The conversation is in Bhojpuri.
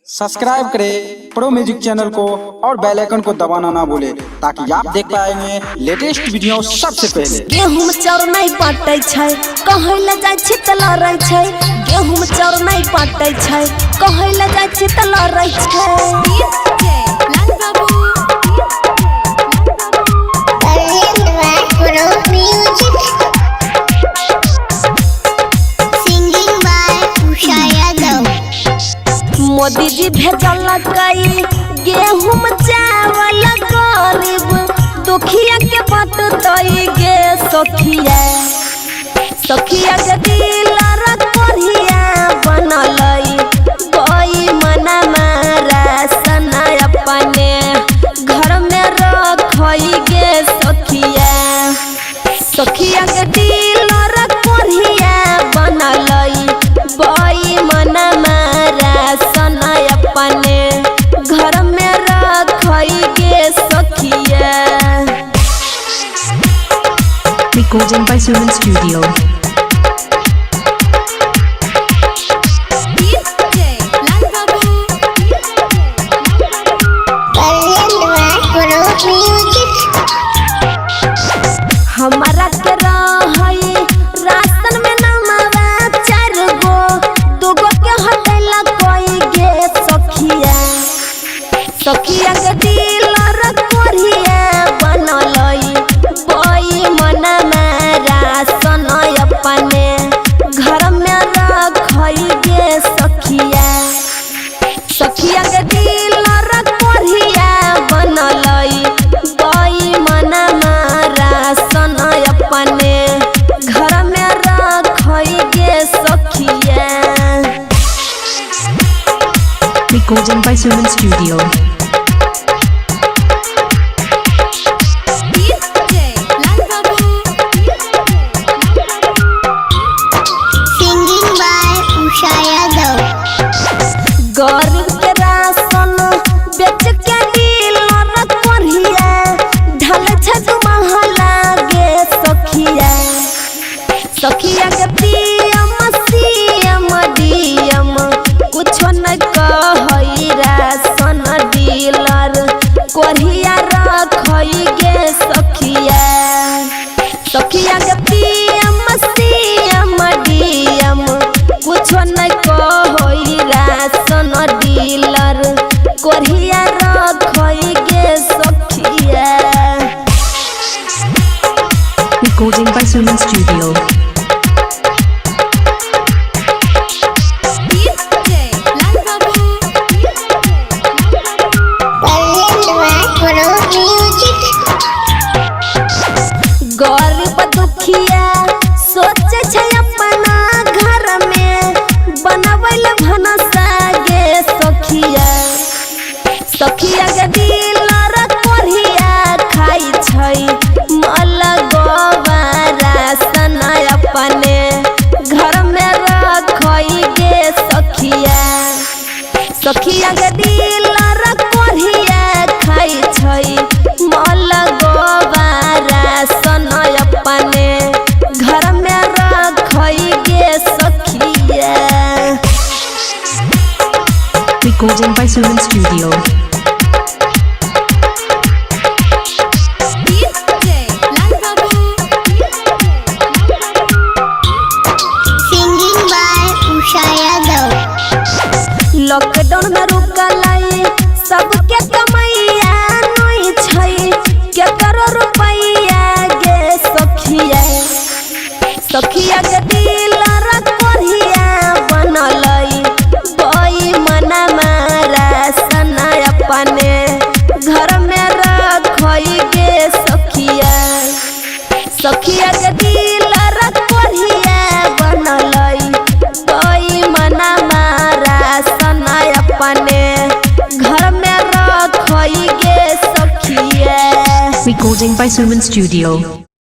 सब्सक्राइब करें प्रो म्यूजिक चैनल को और बेल आइकन को दबाना ना भूले ताकि आप देख पाएंगे लेटेस्ट वीडियो सबसे पहले। गेहूं चाउर नहीं पाटे छै कहै ल जाय छी त लरै छै। गेहूं चाउर नहीं पाटे छै कहै ल जाय छी त लरै छै। मोदी जी भेजल कई गेहूं चावल गरीब दुखिया के बटतई गे सखिया। सखिया के दिलर कोरिया बनलई कोई मना मारा सना अपने घर में रखई गे सखिया। सखिया के दिलर कोरिया बनलई कोई मना मारा सना अपने घर में रखई गे सखिया। Recording by Suman Studio. हमारा के रहई राशन में नमवा 4 गो 2 गो के हटेला कोई गे सखिया। सखिया के दिलर कोरिया बनलई कोई मना मारा सना अपने घर में रखई गे सखिया। सखिया के दिलर कोरिया बनलई कोई मना मारा सना अपने घर में रखई गे सखिया। Recording by Suman Studio. गरीब के राशन बेच के दिलर कोरिया ढल छ महला गे सखिया। सखिया के पीएम सीएम डीएम कुछ न कहई राशन डीलर कोरिया रखई गे सखिया। सखिया के पीएम सीएम डीएम कुछ न कहई राशन डीलर कोरिया रखई गे सखिया। Recording by Suman Studio. गरीब दुखिया सोचे छै अपना घर में बनावल भनसा गे सखिया। सखिया के दिलर कोरिया खाई छै मल गोवारा सना अपने घर में रखई गे सखिया। सखिया के दिलर कोरिया खाई छै मल गोवारा सना अपने घर में रखई गे सखिया। Recording by Suman Studio. Lockdown में रुकलाई सबके कमाइया नहीं छै के करो रुपैया गे सखिया। सखिया के दिलर कोरिया बनलई कोई मना मारा सना अपने घर में रखई गे सखिया। सखिया के दिलर कोरिया बनलई कोई मना मारा सना अपने घर में रखई गे सखिया। Recording by Suman Studio.